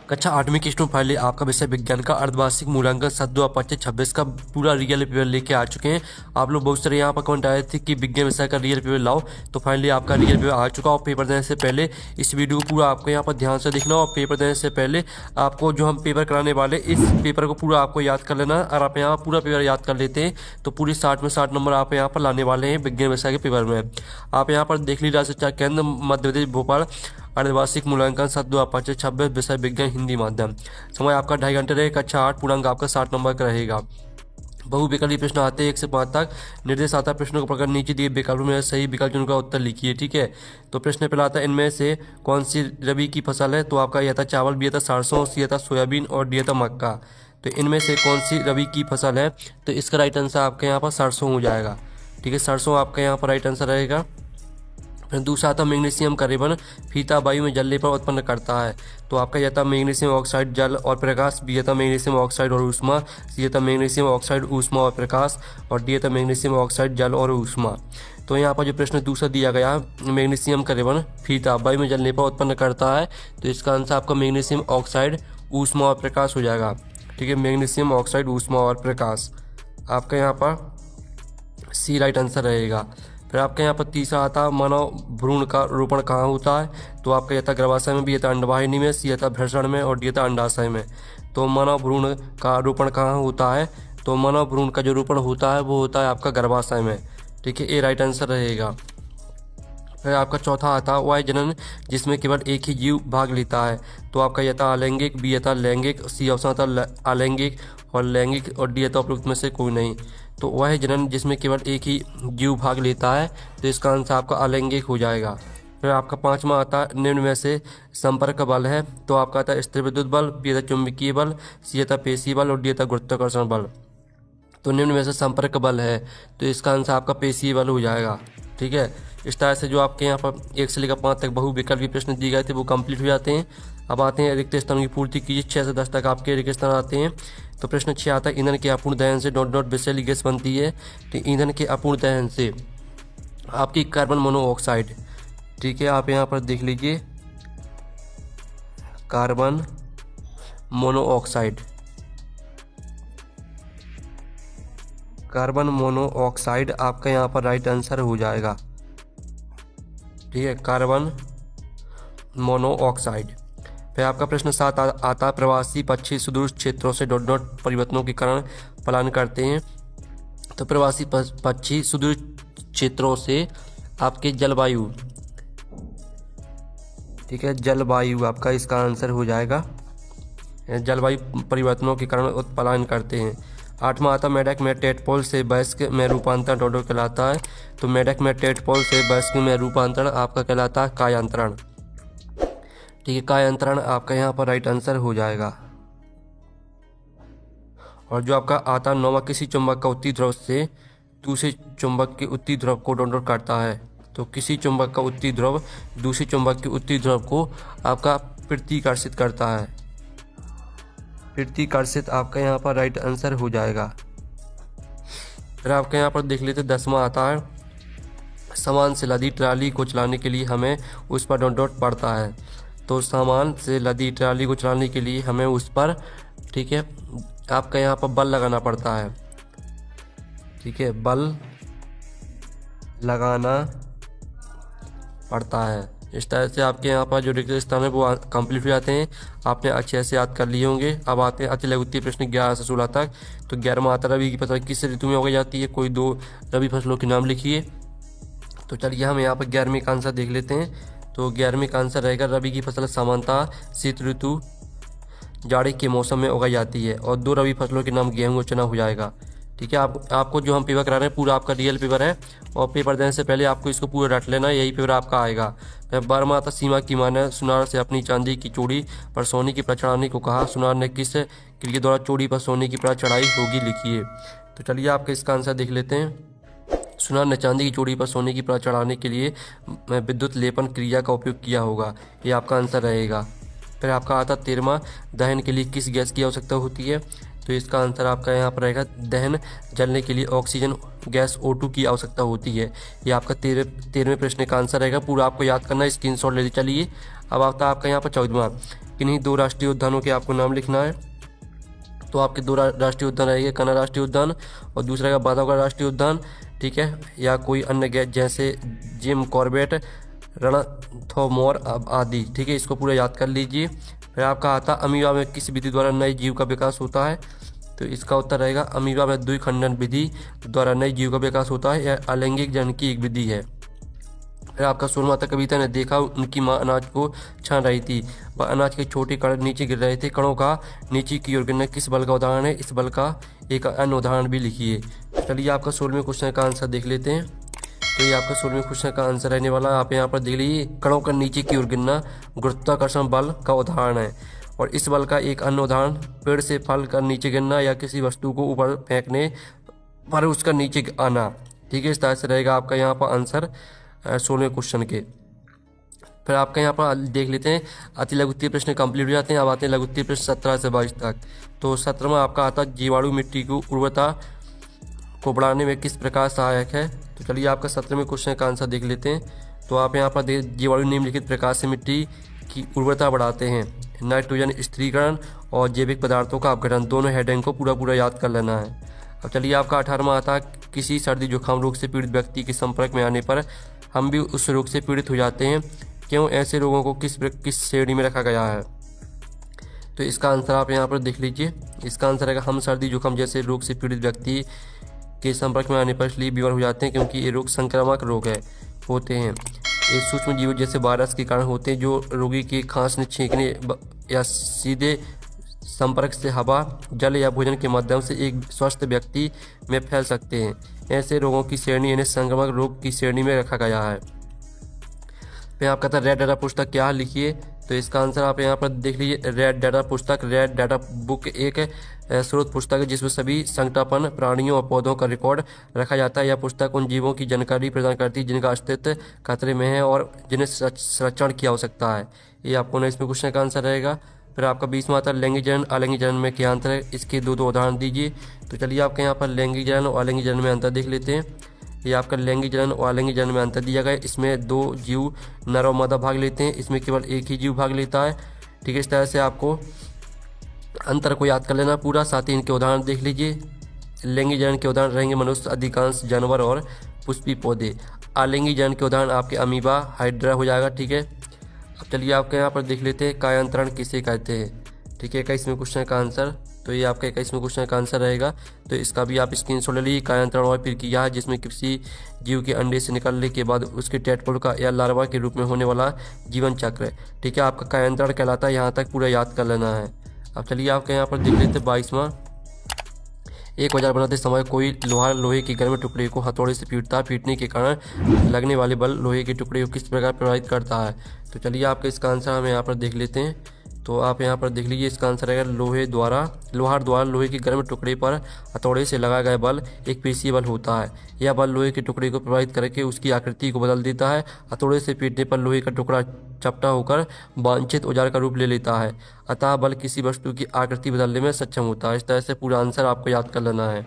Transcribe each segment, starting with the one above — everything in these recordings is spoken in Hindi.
कक्षा 8वीं की स्टूडेंट फाइनली आपका विषय विज्ञान का अर्धवार्षिक मूल्यांकन 7/2/25 का पूरा रियल पेपर लेके आ चुके हैं। आप लोग बहुत सारे यहाँ पर कमेंट आए थे कि विज्ञान विषय का रियल पेपर लाओ, तो फाइनली आपका रियल पेपर आ चुका। और पेपर देने से पहले इस वीडियो को पूरा आपको यहाँ पर ध्यान से देखना, और पेपर देने से पहले आपको जो हम पेपर कराने वाले इस पेपर को पूरा आपको याद कर लेना। और आप यहाँ पूरा पेपर याद कर लेते हैं तो पूरी 60 में 60 नंबर आप यहाँ पर लाने वाले हैं विज्ञान विषय के पेपर में। आप यहाँ पर देख लीजिए शिक्षा केंद्र मध्य प्रदेश भोपाल अर्धवार्षिक मूल्यांकन 7/2/25 विषय विज्ञान हिंदी माध्यम। समय आपका 2.5 घंटे रहेगा। कक्षा 8 पूर्णांक आपका 60 नंबर का रहेगा। बहुविकल्पी प्रश्न आते हैं 1 से 5 तक। निर्देश आता है प्रश्नों को पढ़कर नीचे दिए विकल्पों में सही विकल्प चुनकर का उत्तर लिखिए। ठीक है, तो प्रश्न पहला आता है इनमें से कौन सी रबी की फसल है। तो आपका यह था चावल, बी था सरसों, सी था सोयाबीन और डी था मक्का। तो इनमें से कौन सी रबी की फसल है, तो इसका राइट आंसर आपके यहाँ पर सरसों हो जाएगा। ठीक है, सरसों आपका यहाँ पर राइट आंसर रहेगा। दूसरा था मैग्नीशियम का रिबन फीता वायु में जलने पर उत्पन्न करता है। तो आपका यह था मैग्नीशियम ऑक्साइड जल और प्रकाश, बी था मैग्नीशियम ऑक्साइड और ऊष्मा, सी था मैग्नीशियम ऑक्साइड ऊष्मा और प्रकाश और डी था मैग्नीशियम ऑक्साइड जल और ऊष्मा। तो यहाँ पर जो प्रश्न दूसरा दिया गया मैग्नीशियम का रिबन फीता वायु में जलने पर उत्पन्न करता है, तो इसका आंसर आपका मैग्नीशियम ऑक्साइड ऊष्मा और प्रकाश हो जाएगा। ठीक है, मैग्नीशियम ऑक्साइड ऊष्मा और प्रकाश आपका यहाँ पर सी राइट आंसर रहेगा। फिर आपके यहाँ पर तीसरा आता मानव भ्रूण का रोपण कहाँ होता है। तो आपका यह था गर्भाशय में, बी था अंडवाहिनी में, सी था भ्रूण में और डी था अंडाशय में। तो मानव भ्रूण का रोपण कहाँ होता है, तो मानव भ्रूण का जो रोपण होता है वो होता है आपका गर्भाशय में। ठीक है, ये राइट आंसर रहेगा। फिर आपका चौथा आता वह जनन जिसमें केवल एक ही जीव भाग लेता है। तो आपका यह था अलैंगिक, बी था लैंगिक, सी ऑप्शन था अलैंगिक और लैंगिक और डी था उपयुक्त में से कोई नहीं। तो वह जनन जिसमें केवल एक ही जीव भाग लेता है, तो इसका आंसर आपका अलैंगिक हो जाएगा। फिर आपका पांचवा आता है निम्न में से संपर्क बल है। तो आपका आता स्थिर विद्युत बल, बी था चुंबकीय बल, सी था पेशी बल और डी था गुरुत्वाकर्षण बल। तो निम्न में से संपर्क बल है, तो इसका आंसर आपका पेशीय बल हो जाएगा। ठीक है, इस तरह से जो आपके यहाँ पर 1 से लेकर 5 तक बहुविकल्पी प्रश्न दिए गए थे वो कंप्लीट हो जाते हैं। अब आते हैं रिक्त स्थानों की पूर्ति कीजिए। 6 से 10 तक आपके रिक्त स्थान आते हैं। तो प्रश्न 6 आता है ईंधन के अपूर्ण दहन से डॉट डॉट विषैली गैस बनती है। तो ईंधन के अपूर्ण दहन से आपकी कार्बन मोनोऑक्साइड। ठीक है, आप यहाँ पर देख लीजिए कार्बन मोनोऑक्साइड, कार्बन मोनोऑक्साइड आपका यहाँ पर राइट आंसर हो जाएगा। ठीक है, कार्बन मोनोऑक्साइड। फिर आपका प्रश्न 7 आता प्रवासी पक्षी सुदूर क्षेत्रों से डॉट डॉट परिवर्तनों के कारण पलायन करते हैं। तो प्रवासी पक्षी सुदूर क्षेत्रों से आपके जलवायु, ठीक है, जलवायु आपका इसका आंसर हो जाएगा। जलवायु परिवर्तनों के कारण पलायन करते हैं। 8वां आता मेढक में टेटपोल से वयस्क में रूपांतरण डॉट डॉट कहलाता है। तो मेढक में टेटपोल से वयस्क में रूपांतरण आपका कहलाता है कायांतरण। ठीक है, कायांतरण आपका यहाँ पर राइट आंसर हो जाएगा। और जो आपका आता 9वां किसी चुंबक का उत्ती ध्रुव से दूसरे चुंबक के उत्ती ध्रुव को डॉट डॉट करता है। तो किसी चुंबक का उत्ती ध्रुव दूसरे चुंबक के उत्ती ध्रुव को आपका प्रतिकर्षित करता है। प्रतिकर्षित आपका यहाँ पर राइट आंसर हो जाएगा। फिर आपके यहाँ पर देख लेते 10वां आता है सामान से लदी ट्राली को चलाने के लिए हमें उस पर डॉट डॉट पड़ता है। तो सामान से लदी ट्राली को चलाने के लिए हमें उस पर, ठीक है, आपका यहाँ पर बल लगाना पड़ता है। ठीक है, बल लगाना पड़ता है। इस तरह से आपके यहाँ पर जो रिक्त स्थान है वो कंप्लीट हो जाते हैं। आपने अच्छे से याद कर लिए होंगे। अब आते हैं अति लघु उत्तरीय प्रश्न 11 से 16 तक। तो 11वां आता रबी की फसल किस ऋतु में उगाई जाती है। कोई 2 रबी फसलों के नाम लिखिए। तो चलिए हम यहाँ पर 11वीं का आंसर देख लेते हैं। तो 11वीं का आंसर रहेगा रबी की फसल सामान्यतः शीत ऋतु जाड़े के मौसम में उगाई जाती है। और 2 रबी फसलों के नाम गेहूँ और चना हो जाएगा। ठीक है, आपको जो हम पेपर करा रहे हैं पूरा आपका रियल पेपर है, और पेपर देने से पहले आपको इसको पूरा रट लेना, यही पेपर आपका आएगा। 12वां आता सीमा की मां ने सुनार से अपनी चांदी की चूड़ी पर सोने की परत चढ़ाने को कहा। सुनार ने किस क्रिया द्वारा चूड़ी पर सोने की परत चढ़ाई होगी, लिखिए। तो चलिए आपके इसका आंसर देख लेते हैं। सुनार ने चांदी की चूड़ी पर सोने की परत चढ़ाने के लिए विद्युत लेपन क्रिया का उपयोग किया होगा, ये आपका आंसर रहेगा। फिर आपका आता 13वां दहन के लिए किस गैस की आवश्यकता होती है। तो इसका आंसर आपका यहाँ पर रहेगा दहन जलने के लिए ऑक्सीजन गैस O2 की आवश्यकता होती है। ये आपका 13वें प्रश्न का आंसर रहेगा। पूरा आपको याद करना, स्क्रीनशॉट ले चलिए। अब आता है आपका यहाँ पर 14वां किन्हीं 2 राष्ट्रीय उद्यानों के आपको नाम लिखना है। तो आपके 2 राष्ट्रीय उद्यान रहेंगे, कन्ना राष्ट्रीय उद्यान और दूसरा का बांधवगढ़ राष्ट्रीय उद्यान, ठीक है, या कोई अन्य जैसे जिम कॉर्बेट, रणथंभौर आदि, ठीक है, इसको पूरा याद कर लीजिए। फिर आपका आता अमीबा में किस विधि द्वारा नए जीव का विकास होता है, तो इसका उत्तर रहेगा अमीबा में द्विखंडन विधि द्वारा नए जीव का विकास होता है। यह अलैंगिक जनन की एक विधि है। फिर आपका सूर्यमाता कविता ने देखा उनकी माँ अनाज को छान रही थी, वह अनाज के छोटे कण नीचे गिर रहे थे, कणों का नीचे की ओर गिरना किस बल का उदाहरण है, इस बल का एक अन्य उदाहरण भी लिखिए। चलिए आपका 16वें क्वेश्चन का आंसर देख लेते हैं। तो ये आपका 16वें क्वेश्चन का आंसर रहने वाला है, आप यहाँ पर देख लीजिए, कणों का नीचे की ओर गिरना गुरुत्वाकर्षण बल का उदाहरण है। और इस बल का एक अन्य उदाहरण पेड़ से फल का नीचे गिरना या किसी वस्तु को ऊपर फेंकने पर उसका नीचे आना, ठीक है। इस तरह से रहेगा आपका यहाँ पर आंसर 16वें क्वेश्चन के। फिर आपका यहाँ पर देख लेते हैं, अति लघु उत्तरीय प्रश्न कंप्लीट हो जाते हैं। अब आते हैं लघु उत्तरीय प्रश्न 17 से 22 तक। तो 17वां आपका आता जीवाणु मिट्टी की उर्वरता को बढ़ाने में किस प्रकार सहायक है। तो चलिए आपका 17वें क्वेश्चन का आंसर देख लेते हैं। तो आप यहाँ पर जीवाणु निम्नलिखित प्रकार से मिट्टी की उर्वरता बढ़ाते हैं, नाइट्रोजन स्थिरीकरण और जैविक पदार्थों का अपघटन। दोनों हेडिंग को पूरा याद कर लेना है। अब चलिए आपका 18वां आता किसी सर्दी जुकाम रोग से पीड़ित व्यक्ति के संपर्क में आने पर हम भी उस रोग से पीड़ित हो जाते हैं, क्यों ऐसे रोगों को किस श्रेणी में रखा गया है। तो इसका आंसर आप यहाँ पर देख लीजिए। इसका आंसर है हम सर्दी जुकाम जैसे रोग से पीड़ित व्यक्ति के संपर्क में आने पर इसलिए बीमार हो जाते हैं क्योंकि ये रोग संक्रामक रोग होते हैं। ये सूक्ष्म जीव जैसे वायरस के कारण होते हैं जो रोगी के खांसने, छींकने या सीधे संपर्क से हवा, जल या भोजन के माध्यम से एक स्वस्थ व्यक्ति में फैल सकते हैं। ऐसे रोगों की श्रेणी यानी संक्रामक रोग की श्रेणी में रखा गया है। फिर आप कहता है रेड डाटा पुस्तक क्या है, लिखिए। तो इसका आंसर आप यहाँ पर देख लीजिए। रेड डाटा पुस्तक, रेड डाटा बुक एक स्रोत पुस्तक है जिसमें सभी संकटापन्न प्राणियों और पौधों का रिकॉर्ड रखा जाता है। यह पुस्तक उन जीवों की जानकारी प्रदान करती है जिनका अस्तित्व खतरे में है और जिन्हें संरक्षण की आवश्यकता है। ये आपको ना इसमें क्वेश्चन का आंसर रहेगा। फिर आपका 20वां आता है लैंगिक जनन अलैंगिक जनन में क्या अंतर है, इसके दो उदाहरण दीजिए। तो चलिए आपके यहाँ पर लैंगिक जनन और अलैंगिक जनन में अंतर देख लेते हैं। ये आपका लैंगिक जनन और अलैंगिक जनन में अंतर दिया गया है। इसमें 2 जीव नर और मादा भाग लेते हैं, इसमें केवल एक ही जीव भाग लेता है, ठीक है। इस तरह से आपको अंतर को याद कर लेना पूरा। साथ ही इनके उदाहरण देख लीजिए। लैंगिक जनन के उदाहरण रहेंगे मनुष्य, अधिकांश जानवर और पुष्पी पौधे। अलैंगिक जनन के उदाहरण आपके अमीबा, हाइड्रा हो जाएगा, ठीक है। अब चलिए आपके यहाँ पर देख लेते हैं कायांतरण किसे कहते हैं, ठीक है। 21वें क्वेश्चन का आंसर, तो ये आपका 21वें क्वेश्चन का आंसर रहेगा। तो इसका भी आप स्क्रीनशॉट ले लीजिए। कायांतरण और प्रक्रिया है जिसमें किसी जीव के अंडे से निकलने के बाद उसके टेडपोल का या लार्वा के रूप में होने वाला जीवन चक्र, ठीक है, आपका कायांतरण कहलाता है। यहाँ तक पूरा याद कर लेना है। अब चलिए आपके यहाँ पर देख लेते हैं 22वां। एक औजार बनाते समय कोई लोहार लोहे के गर्म टुकड़े को हथौड़े से पीटता है, पीटने के कारण लगने वाले बल लोहे के टुकड़े को किस प्रकार प्रभावित करता है। तो चलिए आपका इसका आंसर हम यहाँ पर देख लेते हैं। तो आप यहाँ पर देख लीजिए, इसका आंसर रहेगा लोहार द्वारा लोहे के गर्म टुकड़े पर हथौड़े से लगाया गया बल एक पेशीय बल होता है। यह बल लोहे के टुकड़े को प्रभावित करके उसकी आकृति को बदल देता है। हथौड़े से पीटने पर लोहे का टुकड़ा चपटा होकर वांछित औजार का रूप ले लेता है, अतः बल किसी वस्तु की आकृति बदलने में सक्षम होता है। इस तरह से पूरा आंसर आपको याद कर लेना है।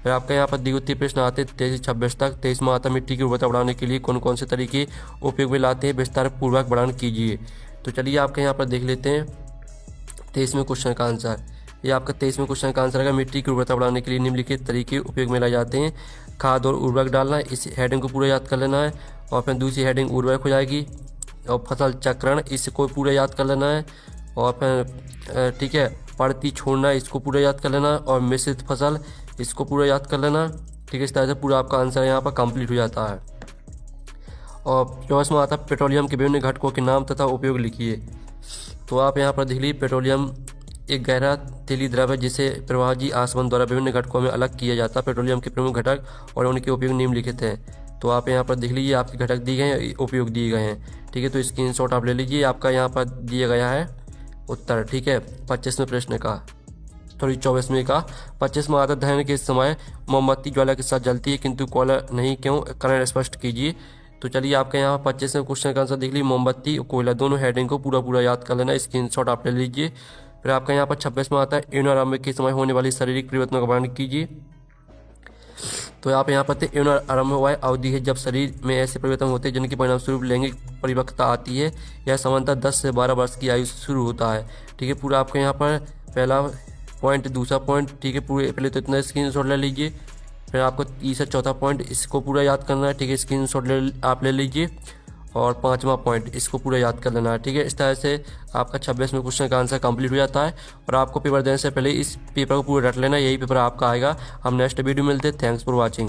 फिर आपका यहाँ पर द्वितीय प्रश्न आते 23 से 26 तक। 23वां आता मिट्टी की उर्वरता बढ़ाने के लिए कौन कौन से तरीके उपयोग में लाते हैं, विस्तार पूर्वक वर्णन कीजिए। तो चलिए आपके यहाँ पर देख लेते हैं 23वें क्वेश्चन का आंसर। ये आपका 23वें क्वेश्चन का आंसर है मिट्टी की उर्वरता बढ़ाने के लिए निम्नलिखित तरीके उपयोग में लाए जाते हैं। खाद और उर्वरक डालना, इस हेडिंग को पूरा याद कर लेना है। और फिर दूसरी हेडिंग उर्वरक हो जाएगी। और फसल चक्रण, इसको पूरा याद कर लेना है। और फिर ठीक है, पड़ती छोड़ना, इसको पूरा याद कर लेना। और मिश्रित फसल, इसको पूरा याद कर लेना, ठीक है। इस तरह से पूरा आपका आंसर यहाँ पर कंप्लीट हो जाता है। और 24वां आता है पेट्रोलियम के विभिन्न घटकों के नाम तथा उपयोग लिखिए। तो आप यहाँ पर देख लीजिए, पेट्रोलियम एक गहरा तेली द्रव है जिसे प्रवाहजी आसवन द्वारा विभिन्न घटकों में अलग किया जाता है। पेट्रोलियम के प्रमुख घटक और उनके उपयोग निम्नलिखित हैं। तो आप यहाँ पर देख लीजिए, आपके घटक दिए गए हैं, उपयोग दिए गए हैं, ठीक है। तो स्क्रीनशॉट आप ले लीजिए। आपका यहाँ पर दिया गया है उत्तर, ठीक है, 25वें प्रश्न का, सॉरी 24वें का। 25वां आता दहन के समय मोमबत्ती ज्वाला के साथ जलती है किंतु कोयला नहीं, क्यों, कारण स्पष्ट कीजिए। तो चलिए आपके यहाँ 25वें क्वेश्चन का आंसर देख लीजिए। मोमबत्ती और कोयला दोनों हेडिंग को पूरा याद कर लेना, स्क्रीनशॉट आप ले लीजिए। फिर आपका यहाँ पर 26वां आता है यौनारंभ के समय होने वाली शारीरिक परिवर्तनों का वर्णन कीजिए। तो आप यहाँ पर यौन आरंभ हुआ है अवधि है जब शरीर में ऐसे परिवर्तन होते हैं जिनके परिणाम स्वरूप लैंगिक परिपक्वता आती है। यह सामान्यतः 10 से 12 वर्ष की आयु से शुरू होता है। ठीक है, पूरा आपको यहाँ पर पहला पॉइंट, दूसरा पॉइंट, ठीक है, पूरे पहले तो इतना स्क्रीनशॉट ले लीजिए। फिर आपको तीसरा चौथा पॉइंट इसको पूरा याद करना है। ठीक है, स्क्रीनशॉट आप ले लीजिए। और पांचवा पॉइंट इसको पूरा याद कर लेना है। ठीक है, इस तरह से आपका 26वें क्वेश्चन का आंसर कंप्लीट हो जाता है। और आपको पेपर देने से पहले इस पेपर को पूरा रट लेना, यही पेपर आपका आएगा। हम नेक्स्ट वीडियो मिलते हैं। Thanks for watching.